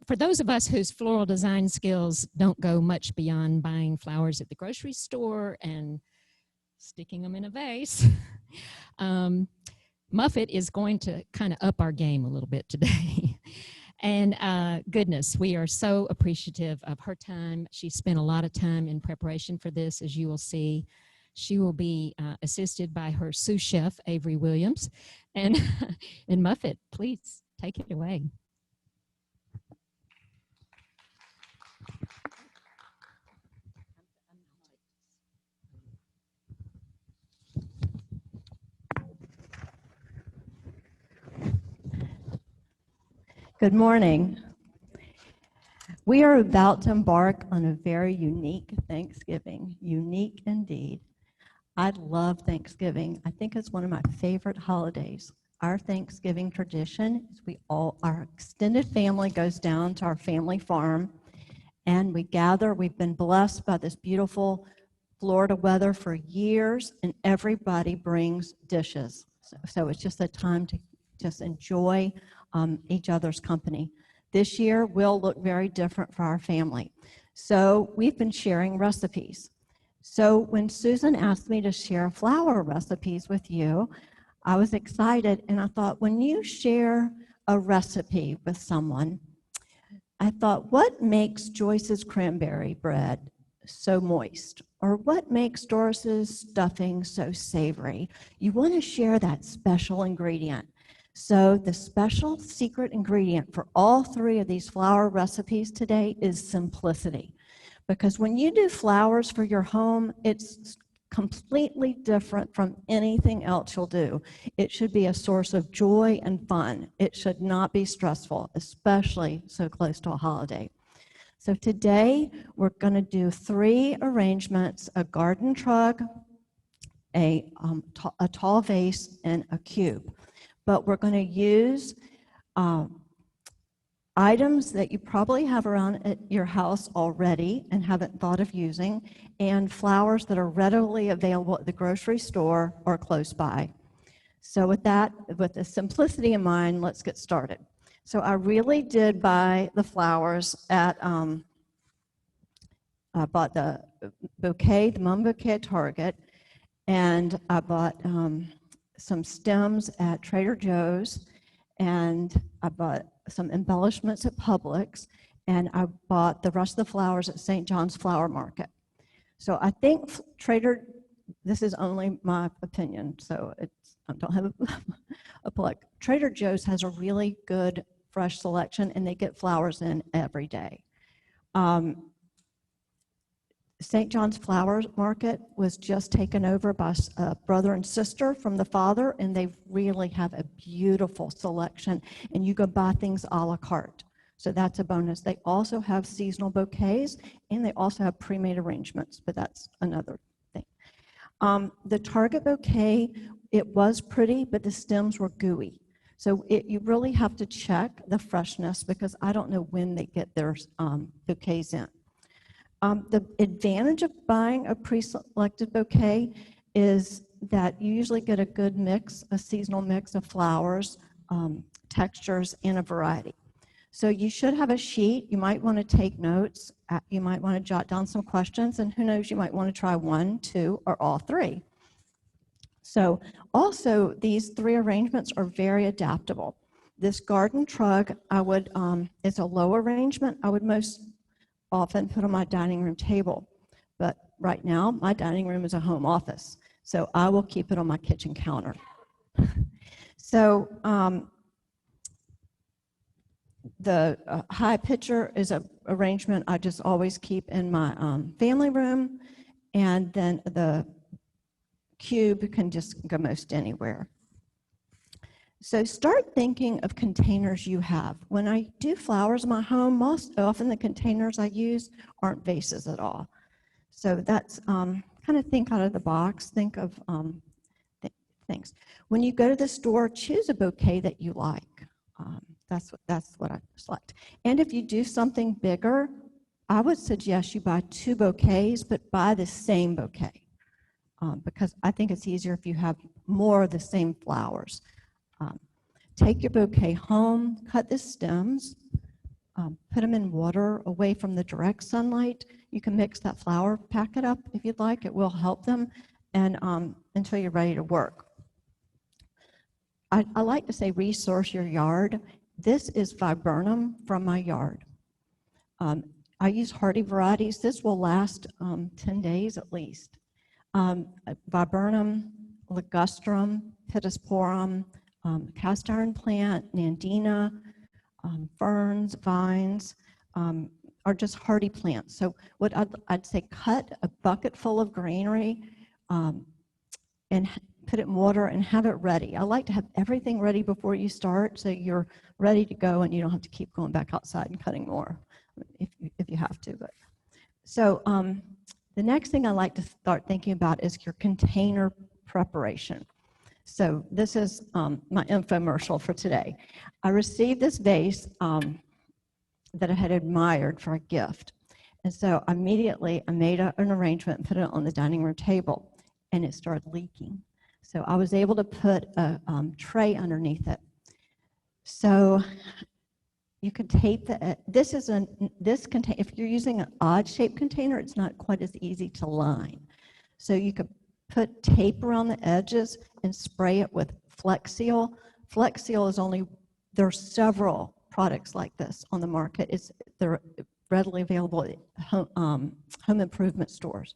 for those of us whose floral design skills don't go much beyond buying flowers at the grocery store and sticking them in a vase, Muffet is going to kind of up our game a little bit today. And goodness, we are so appreciative of her time. She spent a lot of time in preparation for this, as you will see. She will be assisted by her sous chef, Avery Williams. And, and Muffet, please take it away. Good morning. We are about to embark on a very unique Thanksgiving, unique indeed. I love Thanksgiving. I think it's one of my favorite holidays. Our Thanksgiving tradition is our extended family goes down to our family farm and we gather. We've been blessed by this beautiful Florida weather for years, and everybody brings dishes. So it's just a time to just enjoy each other's company. This year will look very different for our family. So we've been sharing recipes. So when Susan asked me to share flower recipes with you, I was excited, and I thought, when you share a recipe with someone, I thought, what makes Joyce's cranberry bread so moist? Or what makes Doris's stuffing so savory? You want to share that special ingredient. So the special secret ingredient for all three of these flower recipes today is simplicity. Because when you do flowers for your home, it's completely different from anything else you'll do. It should be a source of joy and fun. It should not be stressful, especially so close to a holiday. So today, we're going to do 3 arrangements: a garden trug, a tall vase, and a cube. But we're going to use items that you probably have around at your house already and haven't thought of using, and flowers that are readily available at the grocery store or close by. So with that, with the simplicity in mind, let's get started. So I really did buy the flowers at, I bought the bouquet, the mum bouquet at Target, and I bought some stems at Trader Joe's, and I bought some embellishments at Publix, and I bought the rest of the flowers at St. John's Flower Market. So I think this is only my opinion, so I don't have a plug. Trader Joe's has a really good fresh selection, and they get flowers in every day. St. John's Flower Market was just taken over by a brother and sister from the father, and they really have a beautiful selection, and you can buy things a la carte. So that's a bonus. They also have seasonal bouquets, and they also have pre-made arrangements, but that's another thing. The Target bouquet, it was pretty, but the stems were gooey. So you really have to check the freshness, because I don't know when they get their bouquets in. The advantage of buying a pre-selected bouquet is that you usually get a good mix, a seasonal mix of flowers, textures, and a variety. So you should have a sheet. You might want to take notes. You might want to jot down some questions, and who knows, you might want to try 1, 2, or all 3. So also, these 3 arrangements are very adaptable. This garden trug, it's a low arrangement. I would most often put on my dining room table, but right now my dining room is a home office, so I will keep it on my kitchen counter. So the high pitcher is an arrangement I just always keep in my family room, and then the cube can just go most anywhere. So start thinking of containers you have. When I do flowers in my home, most often the containers I use aren't vases at all. So that's kind of think out of the box, think of things. When you go to the store, choose a bouquet that you like. That's what I select. And if you do something bigger, I would suggest you buy 2 bouquets, but buy the same bouquet, because I think it's easier if you have more of the same flowers. Take your bouquet home, cut the stems, put them in water away from the direct sunlight. You can mix that flour packet up if you'd like. It will help them, and until you're ready to work. I like to say resource your yard. This is viburnum from my yard. I use hardy varieties. This will last 10 days at least. Viburnum, ligustrum, pittosporum, cast iron plant, Nandina, ferns, vines, are just hardy plants. So what I'd say, cut a bucket full of greenery and put it in water and have it ready. I like to have everything ready before you start, so you're ready to go and you don't have to keep going back outside and cutting more if you have to. But so the next thing I like to start thinking about is your container preparation. So this is my infomercial for today. I received this vase that I had admired for a gift. And so immediately I made an arrangement and put it on the dining room table, and it started leaking. So I was able to put a tray underneath it. So you can tape the, if you're using an odd shaped container, it's not quite as easy to line. So you could put tape around the edges and spray it with Flex Seal. Flex Seal is there are several products like this on the market. They're readily available at home improvement stores.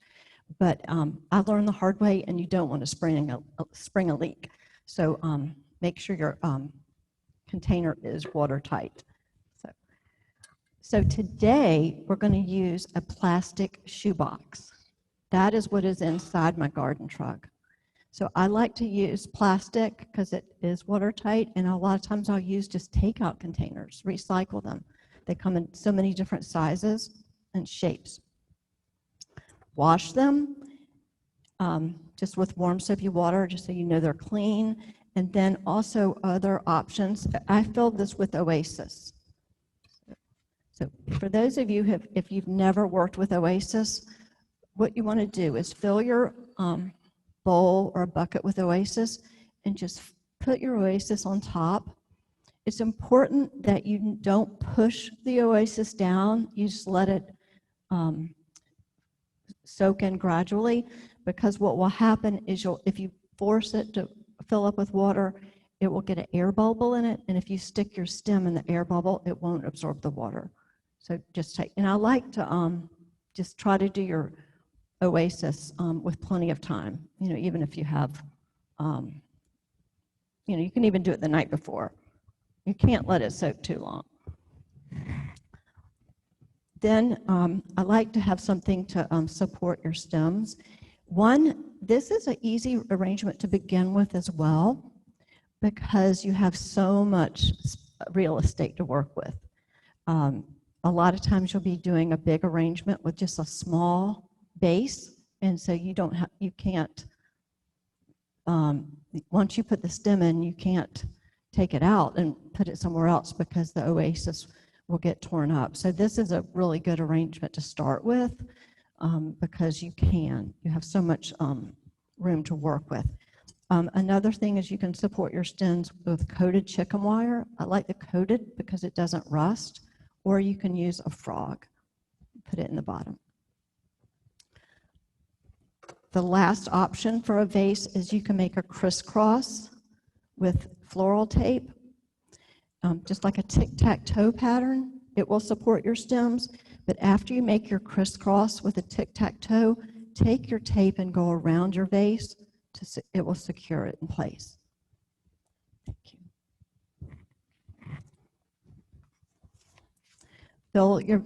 But I learned the hard way, and you don't want to spring a leak. So make sure your container is watertight. So today we're going to use a plastic shoebox. That is what is inside my garden truck. So I like to use plastic because it is watertight, and a lot of times I'll use just takeout containers, recycle them. They come in so many different sizes and shapes. Wash them just with warm soapy water, just so you know they're clean. And then also other options. I filled this with Oasis. So for those of you if you've never worked with Oasis, what you want to do is fill your bowl or a bucket with Oasis and just put your Oasis on top. It's important that you don't push the Oasis down. You just let it soak in gradually, because what will happen is if you force it to fill up with water, it will get an air bubble in it, and if you stick your stem in the air bubble, it won't absorb the water. So just and I like to just try to do your Oasis with plenty of time, even if you have, you can even do it the night before. You can't let it soak too long. Then I like to have something to support your stems. This is an easy arrangement to begin with as well, because you have so much real estate to work with. A lot of times you'll be doing a big arrangement with just a small base, and so you can't, once you put the stem in, you can't take it out and put it somewhere else because the Oasis will get torn up. So this is a really good arrangement to start with, because you have so much room to work with. Another thing is you can support your stems with coated chicken wire. I like the coated because it doesn't rust, or you can use a frog, put it in the bottom. The last option for a vase is you can make a crisscross with floral tape, just like a tic-tac-toe pattern. It will support your stems, but after you make your crisscross with a tic-tac-toe, take your tape and go around your vase. It will secure it in place. Thank you. Fill your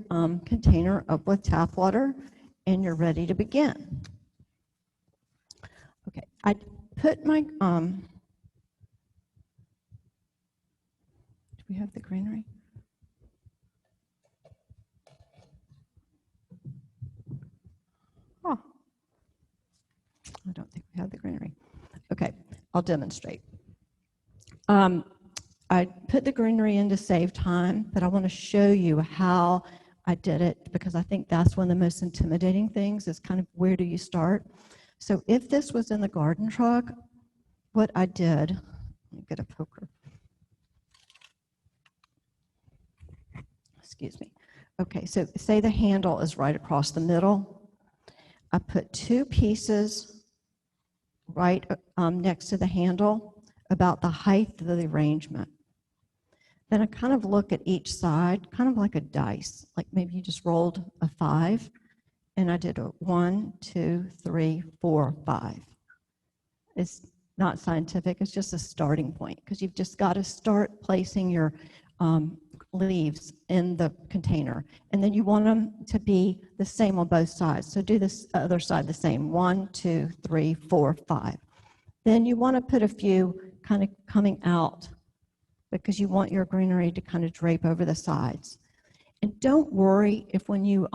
container up with tap water, and you're ready to begin. Okay, I put my, do we have the greenery? Oh, I don't think we have the greenery. Okay, I'll demonstrate. I put the greenery in to save time, but I want to show you how I did it, because I think that's one of the most intimidating things is kind of where do you start. So if this was in the garden truck, what I did, let me get a poker. excuse me. Okay, so say the handle is right across the middle. I put 2 pieces right next to the handle, about the height of the arrangement. Then I kind of look at each side, kind of like a dice, like maybe you just rolled a 5, and I did a 1, 2, 3, 4, 5. It's not scientific, it's just a starting point, because you've just got to start placing your leaves in the container, and then you want them to be the same on both sides. So do this other side the same, 1, 2, 3, 4, 5. Then you want to put a few kind of coming out, because you want your greenery to kind of drape over the sides. And don't worry if when you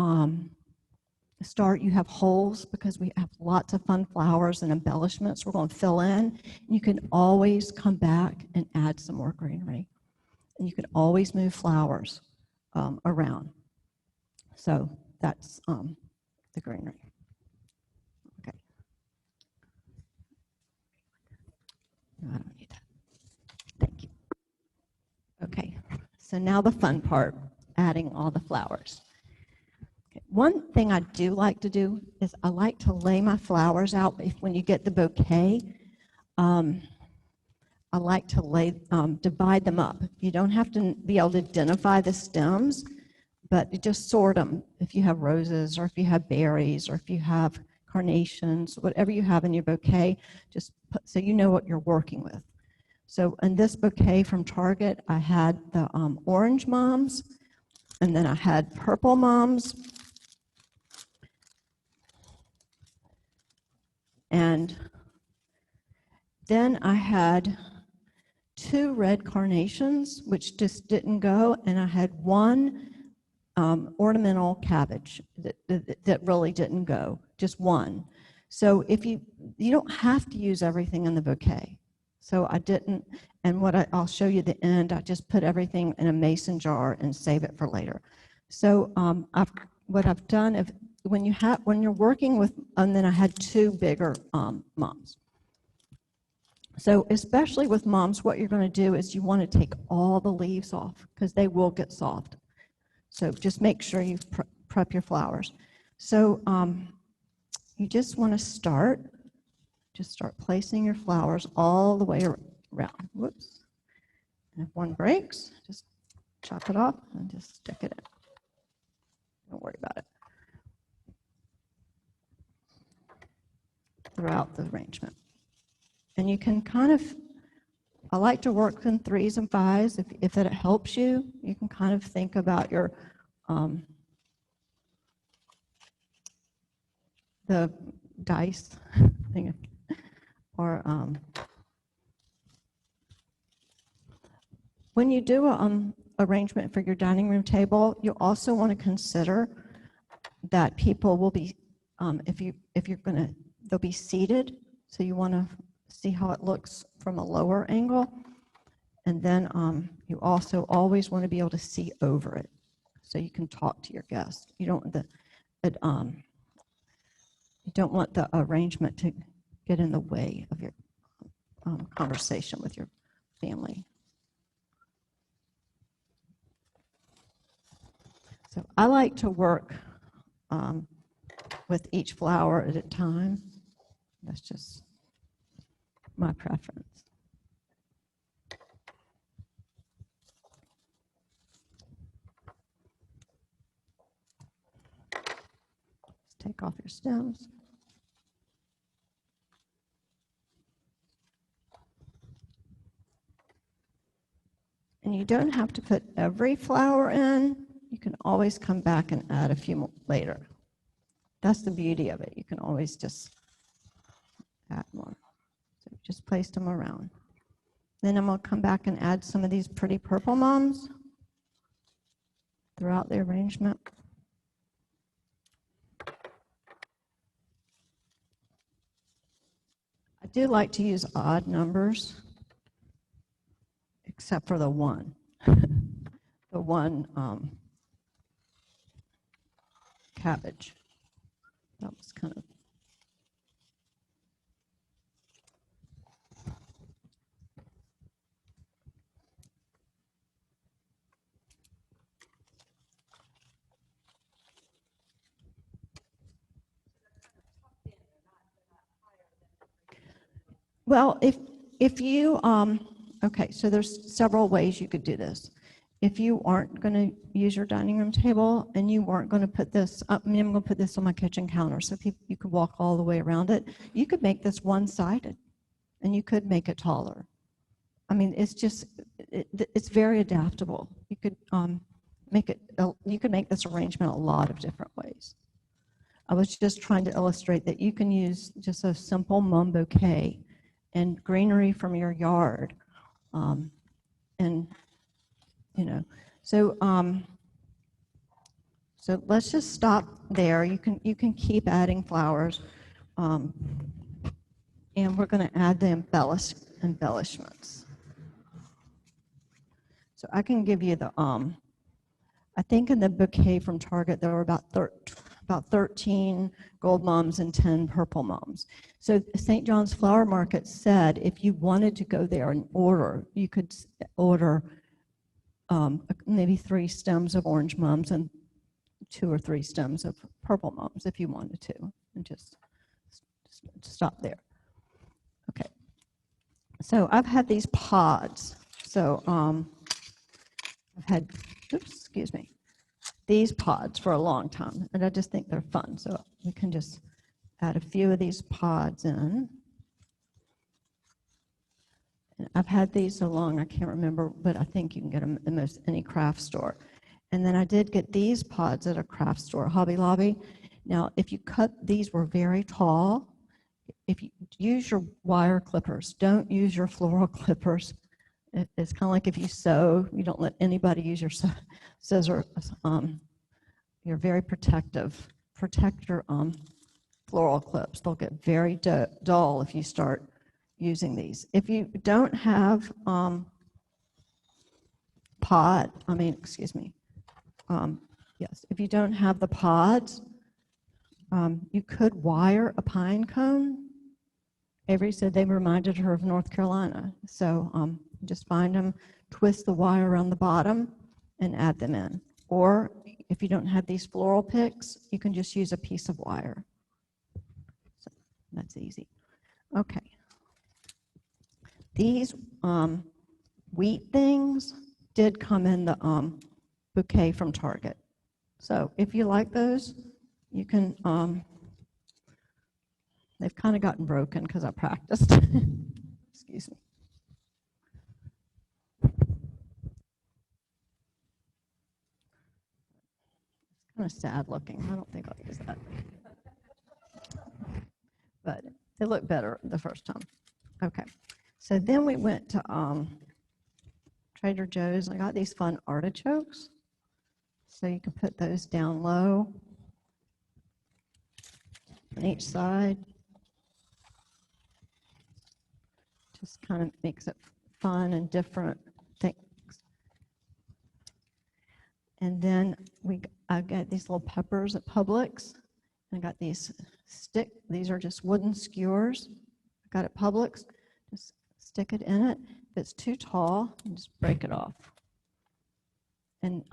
start you have holes, because we have lots of fun flowers and embellishments we're going to fill in. You can always come back and add some more greenery. And you can always move flowers around. So that's the greenery. Okay. No, I don't need that. Thank you. Okay, so now the fun part, adding all the flowers. Okay. One thing I do like to do is I like to lay my flowers out. When you get the bouquet, I like to divide them up. You don't have to be able to identify the stems, but you just sort them. If you have roses, or if you have berries, or if you have carnations, whatever you have in your bouquet, just put, so you know what you're working with. So in this bouquet from Target, I had the orange moms, and then I had purple moms, and then I had 2 red carnations, which just didn't go, and I had 1 ornamental cabbage that really didn't go, just 1. So if you don't have to use everything in the bouquet. So I didn't, and I'll show you the end. I just put everything in a mason jar and save it for later. So what I've done, when you're working with, and then I had 2 bigger moms. So especially with moms, what you're going to do is you want to take all the leaves off, because they will get soft. So just make sure you prep your flowers. So you just want to start placing your flowers all the way around. Whoops. And if one breaks, just chop it off and just stick it in. Don't worry about it. Throughout the arrangement. And you can kind of, I like to work in 3s and 5s. If it helps you, you can kind of think about your, the dice thing, or when you do an arrangement for your dining room table, you also want to consider that people will be, if you're going to, they'll be seated, so you want to see how it looks from a lower angle. And then you also always want to be able to see over it, so you can talk to your guests. You don't want the arrangement to get in the way of your conversation with your family. So I like to work with each flower at a time. That's just my preference. Just take off your stems. And you don't have to put every flower in. You can always come back and add a few more later. That's the beauty of it. You can always just add more. So just place them around. Then I'm going to come back and add some of these pretty purple moms throughout the arrangement. I do like to use odd numbers, except for the 1. The 1 cabbage. That was kind of. Well, if you, okay, so there's several ways you could do this. If you aren't going to use your dining room table and you weren't going to put this, I mean, I'm going to put this on my kitchen counter so people, you could walk all the way around it. You could make this one-sided and you could make it taller. I mean, it's just, it's very adaptable. You could you could make this arrangement a lot of different ways. I was just trying to illustrate that you can use just a simple mum bouquet and greenery from your yard, and you know, so so let's just stop there. You can keep adding flowers, and we're going to add the embellishments. So I can give you the I think in the bouquet from Target there were about 13 gold mums and 10 purple mums. So St. John's Flower Market said if you wanted to go there and order, you could order maybe 3 stems of orange mums and 2 or 3 stems of purple mums if you wanted to, and just stop there. Okay. So I've had these pods. So I've had, oops, excuse me, these pods for a long time, and I just think they're fun. So we can just add a few of these pods in. And I've had these so long I can't remember, but I think you can get them in most any craft store. And then I did get these pods at a craft store, Hobby Lobby. Now, if you cut, these were very tall. If you use your wire clippers, don't use your floral clippers. It's kind of like if you sew, you don't let anybody use your scissors. You're very protective. Protect your floral clips. They'll get very dull if you start using these. If you don't have yes, if you don't have the pods, you could wire a pine cone. Avery said they reminded her of North Carolina. So just find them, twist the wire around the bottom, and add them in. Or if you don't have these floral picks, you can just use a piece of wire. So that's easy. Okay. These wheat things did come in the bouquet from Target. So if you like those, you can, they've kind of gotten broken because I practiced. Excuse me. It's kind of sad looking. I don't think I'll use that. But they look better the first time. Okay. So then we went to Trader Joe's. I got these fun artichokes. So you can put those down low on each side. Just kind of makes it fun and different things. And then I got these little peppers at Publix. I got these these are just wooden skewers. I got at Publix. Just stick it in it. If it's too tall, you just break it off. And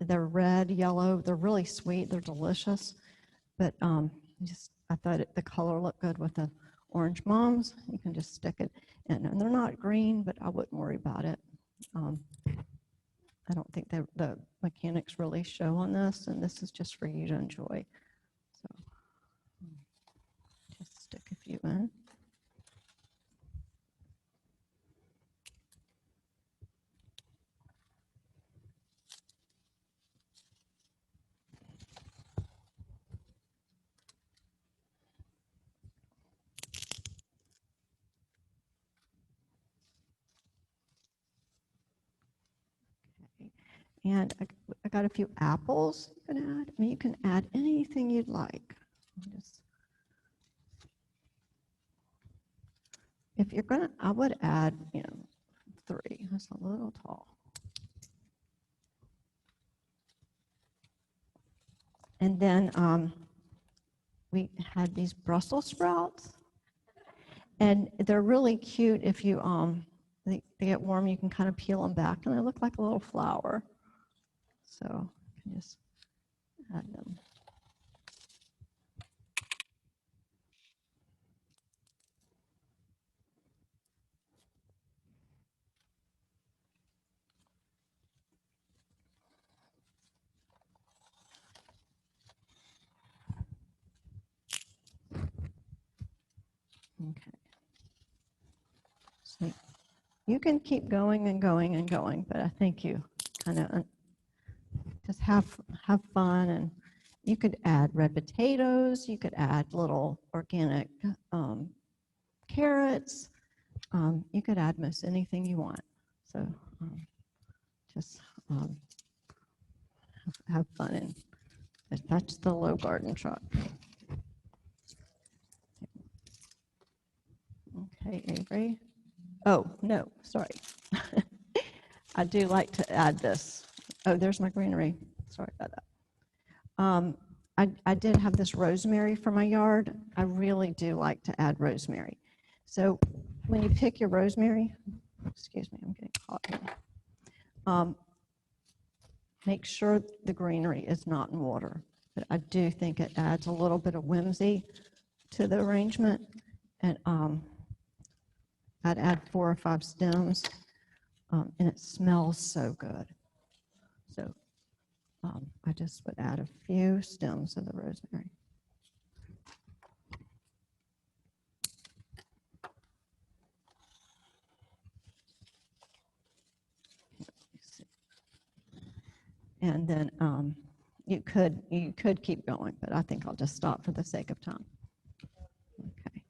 they're red, yellow. They're really sweet. They're delicious. But I thought the color looked good with the orange mums. You can just stick it in. And they're not green, but I wouldn't worry about it. I don't think the mechanics really show on this, and this is just for you to enjoy. So just stick a few in. And I got a few apples you can add. I mean, you can add anything you'd like. If you're gonna, I would add, 3. That's a little tall. And then we had these Brussels sprouts, and they're really cute. If you they get warm, you can kind of peel them back, and they look like a little flower. So I can just add them. So you can keep going and going and going, but I think you kind of just have fun. And you could add red potatoes. You could add little organic carrots. You could add most anything you want. So just have fun. And that's the low garden truck. Okay, Avery. Oh, no, sorry. I do like to add this. Oh, there's my greenery. Sorry about that. I did have this rosemary for my yard. I really do like to add rosemary. So when you pick your rosemary, excuse me, I'm getting caught here. Make sure the greenery is not in water. But I do think it adds a little bit of whimsy to the arrangement. And I'd add 4 or 5 stems, and it smells so good. So I just would add a few stems of the rosemary. And then you could keep going, but I think I'll just stop for the sake of time. Okay.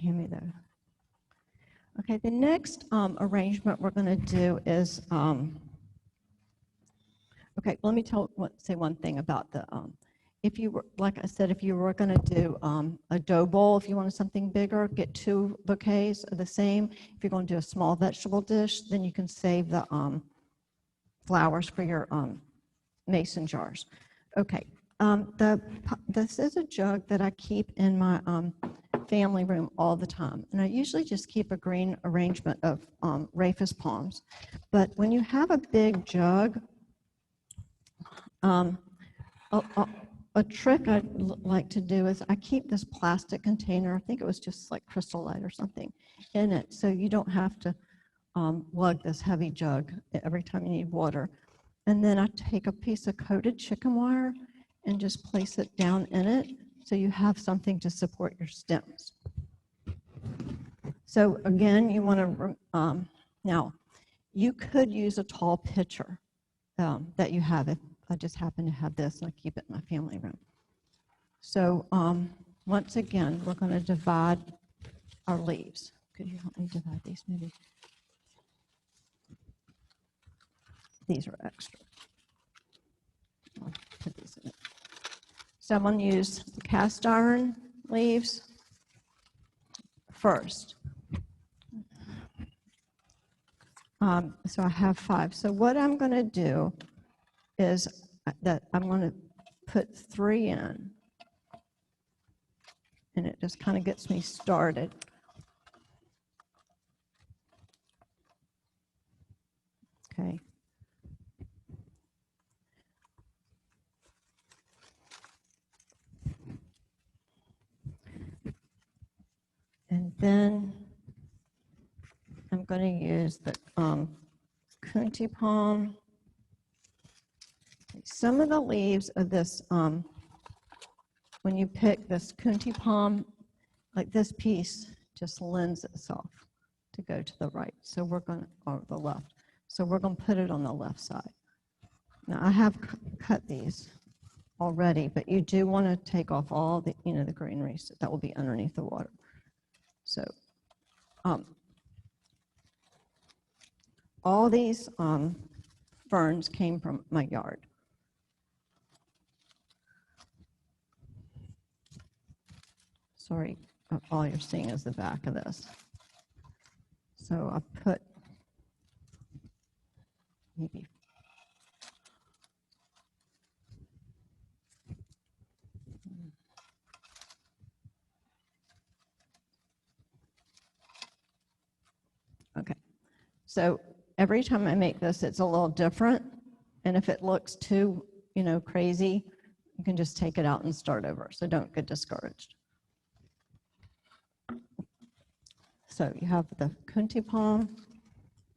Hand me those. Okay, the next arrangement we're going to do is, okay, let me say one thing about the, if you were, like I said, if you were going to do a dough bowl, if you wanted something bigger, get 2 bouquets of the same. If you're going to do a small vegetable dish, then you can save the flowers for your mason jars. Okay, this is a jug that I keep in my family room all the time, and I usually just keep a green arrangement of rhapis palms. But when you have a big jug, a trick I'd like to do is I keep this plastic container, I think it was just like Crystal Light or something, in it, so you don't have to lug this heavy jug every time you need water. And then I take a piece of coated chicken wire and just place it down in it, so you have something to support your stems. So again, you want to, now, you could use a tall pitcher that you have. If I just happen to have this and I keep it in my family room. So once again, we're going to divide our leaves. Could you help me divide these maybe? These are extra. I'll put these in it. So I'm going to use the cast iron leaves first. So I have 5. So what I'm going to do is that I'm going to put 3 in, and it just kind of gets me started. Okay. And then I'm going to use the Kunti palm. Some of the leaves of this, when you pick this Kunti palm, like this piece just lends itself to go to the right. So we're going to, or the left. So we're going to put it on the left side. Now I have cut these already, but you do want to take off all the, the greenery that will be underneath the water. So all these ferns came from my yard. Sorry, all you're seeing is the back of this. So I put maybe okay. So every time I make this, it's a little different. And if it looks too, crazy, you can just take it out and start over. So don't get discouraged. So you have the Kunti palm.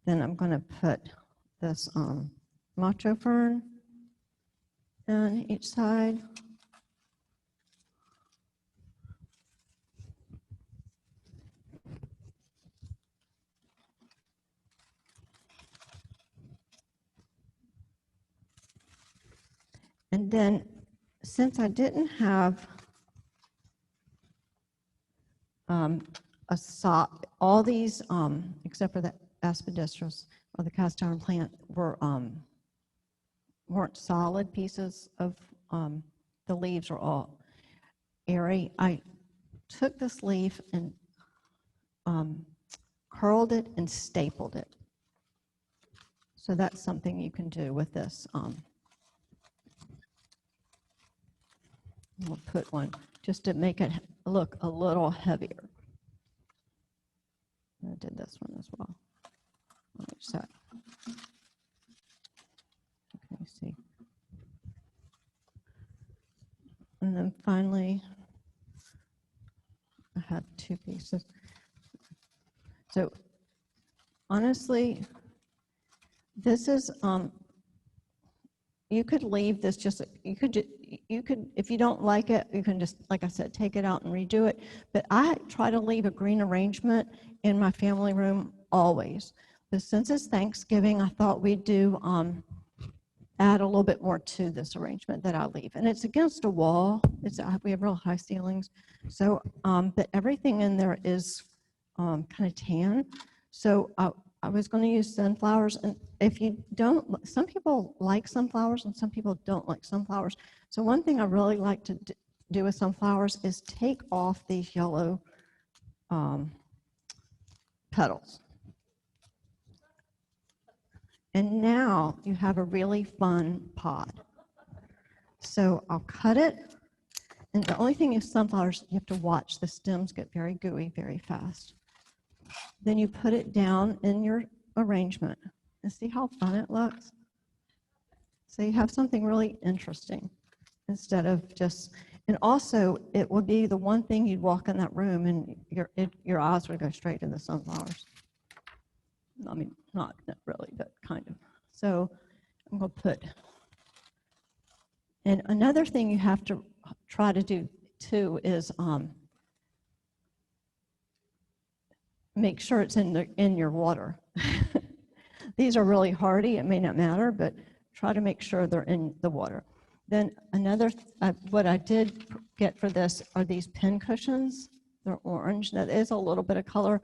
Then I'm going to put this macho fern on each side. And then, since I didn't have all these, except for the aspidistras or the cast iron plant, weren't solid pieces of, the leaves were all airy. I took this leaf and curled it and stapled it. So that's something you can do with this. We'll put one just to make it look a little heavier. I did this one as well. On each side. Okay, see. And then finally, I have two pieces. So honestly, this is, you could leave this just, you could, if you don't like it, you can just, like I said, take it out and redo it. But I try to leave a green arrangement in my family room always. But since it's Thanksgiving, I thought we'd do, add a little bit more to this arrangement that I leave. And it's against a wall. We have real high ceilings. So, but everything in there is kind of tan. So I was going to use sunflowers. And if you don't, some people like sunflowers and some people don't like sunflowers. So one thing I really like to do with sunflowers is take off these yellow petals. And now you have a really fun pod. So I'll cut it. And the only thing is sunflowers, you have to watch the stems get very gooey very fast. Then you put it down in your arrangement. And see how fun it looks? So you have something really interesting instead of just, and also it would be the one thing you'd walk in that room and your eyes would go straight to the sunflowers. I mean, not really, but kind of. So I'm going to put, and another thing you have to try to do too is make sure it's in your water. These are really hardy. It may not matter, but try to make sure they're in the water. Then another, what I did get for this are these pin cushions. They're orange. That is a little bit of color.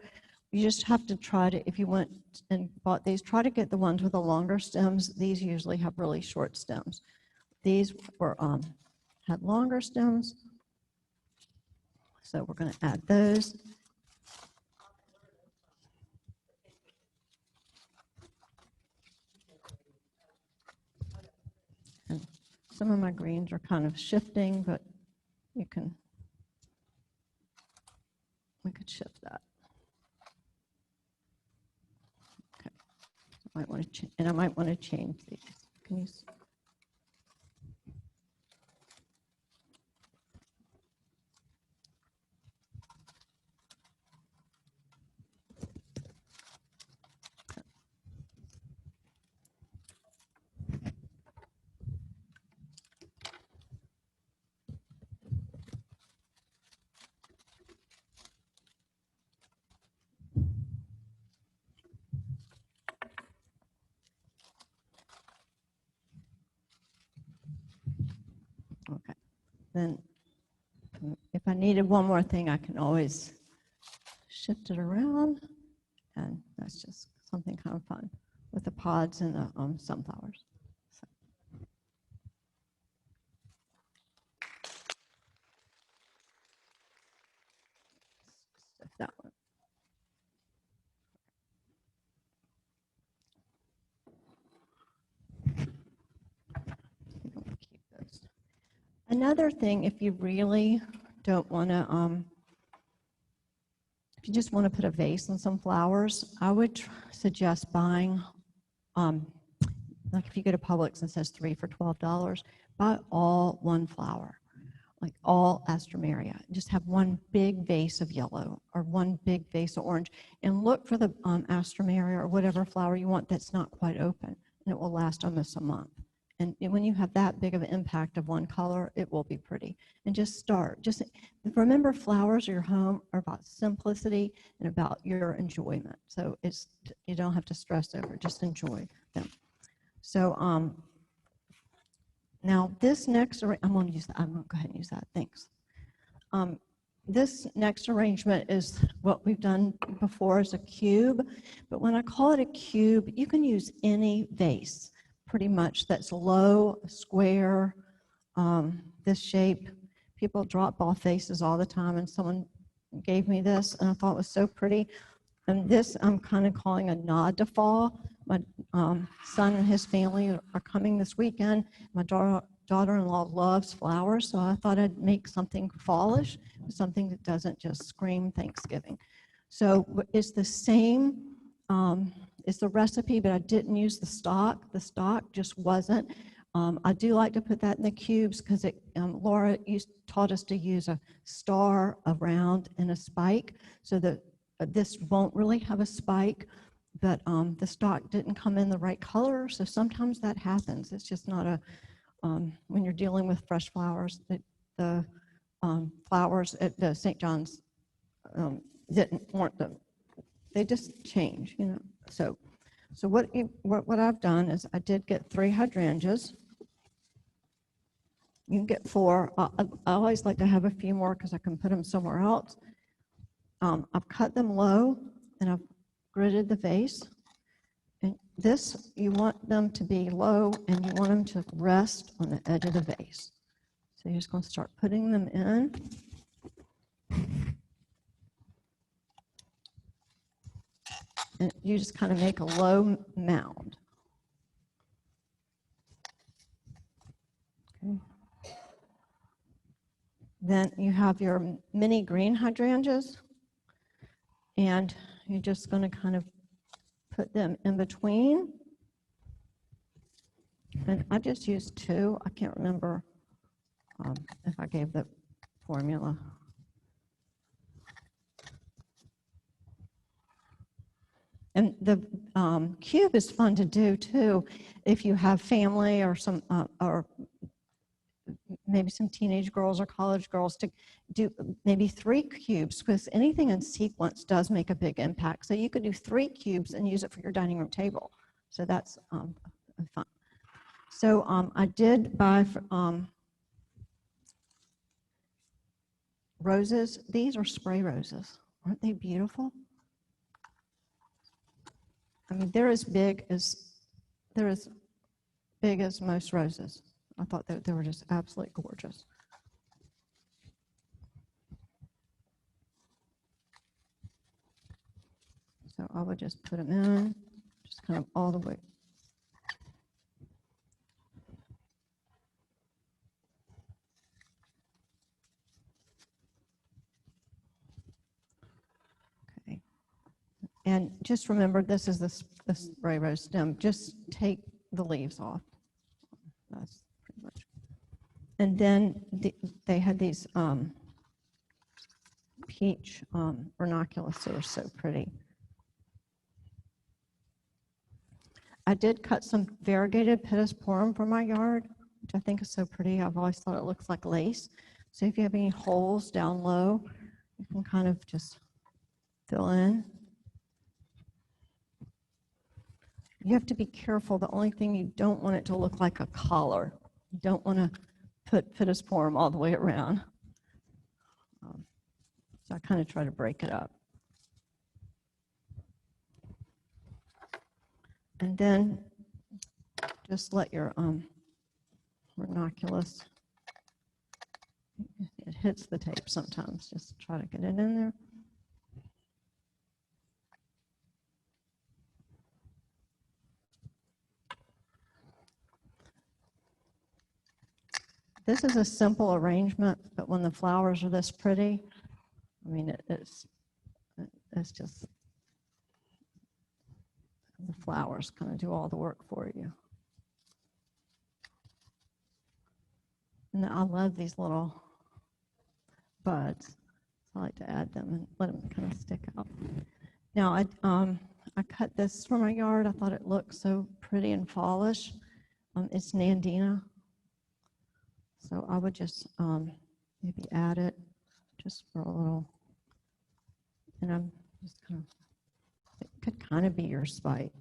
You just have to try to, if you went and bought these, try to get the ones with the longer stems. These usually have really short stems. These were had longer stems. So we're going to add those. And some of my greens are kind of shifting, but we could shift that. Might want to and I might want to change these. Can you see? Okay, then if I needed one more thing, I can always shift it around, and that's just something kind of fun with the pods and the sunflowers. So. Shift that one. Another thing, if you really don't want to, if you just want to put a vase and some flowers, I would suggest buying, like if you go to Publix and it says 3 for $12, buy all one flower, like all Astrameria. Just have one big vase of yellow or one big vase of orange, and look for the Astrameria or whatever flower you want that's not quite open, and it will last almost a month. And when you have that big of an impact of one color, it will be pretty. And just start. Just remember, flowers in your home are about simplicity and about your enjoyment. So you don't have to stress over it. Just enjoy them. So now this next, I'm going to use that. I'm going to go ahead and use that. Thanks. This next arrangement is what we've done before as a cube. But when I call it a cube, you can use any vase pretty much that's low, square, this shape. People drop off vases all the time, and someone gave me this, and I thought it was so pretty. And this I'm kind of calling a nod to fall. My son and his family are coming this weekend. My daughter-in-law loves flowers, so I thought I'd make something fallish, something that doesn't just scream Thanksgiving. So it's the same, it's the recipe, but I didn't use the stock. The stock just wasn't. I do like to put that in the cubes because Laura taught us to use a star, a round, and a spike, so that this won't really have a spike, but the stock didn't come in the right color, so sometimes that happens. It's just not a, when you're dealing with fresh flowers, the flowers at the St. John's weren't them. They just change, you know. So what I've done is I did get 3 hydrangeas. You can get 4. I always like to have a few more because I can put them somewhere else. I've cut them low and I've gridded the vase. And this, you want them to be low and you want them to rest on the edge of the vase. So you're just going to start putting them in. And you just kind of make a low mound. Okay. Then you have your mini green hydrangeas, and you're just going to kind of put them in between. And I just used 2. I can't remember if I gave the formula. And the cube is fun to do too if you have family or some or maybe some teenage girls or college girls, to do maybe 3 cubes, because anything in sequence does make a big impact. So you could do 3 cubes and use it for your dining room table. So that's fun. So I did buy roses. These are spray roses. Aren't they beautiful? I mean, they're as big as most roses. I thought that they were just absolutely gorgeous. So I would just put them in, just kind of all the way. Okay. And just remember, this is the spray rose stem. Just take the leaves off. That's pretty much. And then they had these peach ranunculus that are so pretty. I did cut some variegated pittosporum from my yard, which I think is so pretty. I've always thought it looks like lace. So if you have any holes down low, you can kind of just fill in. You have to be careful. The only thing, you don't want it to look like a collar. You don't want to put pittosporum all the way around. So I kind of try to break it up. And then just let your ranunculus, it hits the tape sometimes. Just try to get it in there. This is a simple arrangement, but when the flowers are this pretty, I mean, it's just, the flowers kind of do all the work for you. And I love these little buds. So I like to add them and let them kind of stick out. Now, I cut this from my yard. I thought it looked so pretty and fallish. It's Nandina. So I would just maybe add it just for a little, and I'm just kind of, it could kind of be your spike.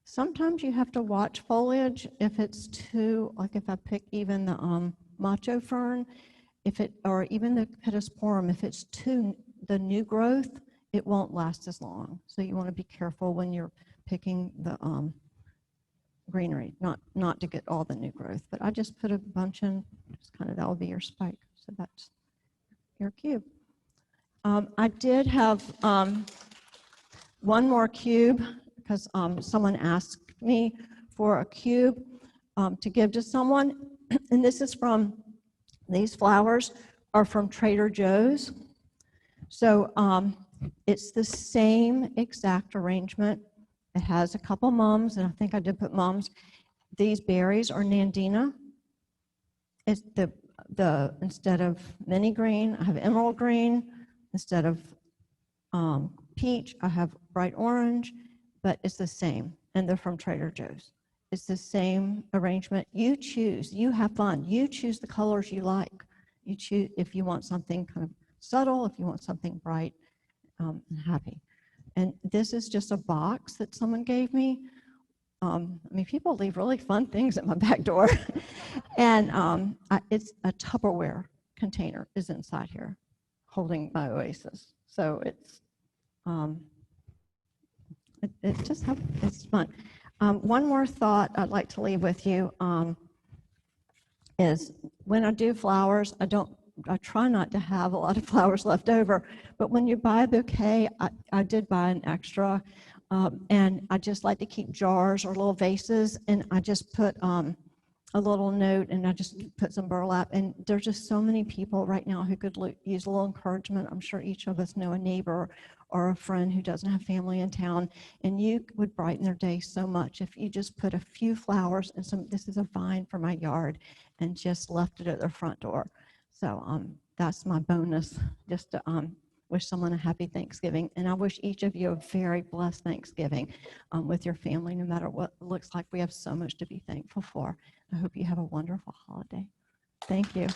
Sometimes you have to watch foliage if it's too, like if I pick even the macho fern, or even the pittosporum, if it's too, the new growth, it won't last as long. So you want to be careful when you're picking the greenery, not to get all the new growth. But I just put a bunch in, just kind of, that will be your spike. So that's your cube. I did have one more cube because someone asked me for a cube to give to someone. And this is from, these flowers are from Trader Joe's. So it's the same exact arrangement. It has a couple mums, and I think I did put mums. These berries are Nandina. It's the instead of mini green, I have emerald green. Instead of peach, I have bright orange, but it's the same, and they're from Trader Joe's. It's the same arrangement. You choose, you have fun. You choose the colors you like. You choose if you want something kind of subtle, if you want something bright and happy. And this is just a box that someone gave me. I mean, people leave really fun things at my back door. And it's a Tupperware container is inside here, holding my oasis. So it's it's fun. One more thought I'd like to leave with you is when I do flowers, I try not to have a lot of flowers left over, but when you buy a bouquet, I did buy an extra, and I just like to keep jars or little vases, and I just put a little note, and I just put some burlap, and there's just so many people right now who could use a little encouragement. I'm sure each of us know a neighbor or a friend who doesn't have family in town, and you would brighten their day so much if you just put a few flowers and some, this is a vine for my yard, and just left it at their front door. So that's my bonus, just to wish someone a happy Thanksgiving. And I wish each of you a very blessed Thanksgiving with your family, no matter what it looks like. We have so much to be thankful for. I hope you have a wonderful holiday. Thank you.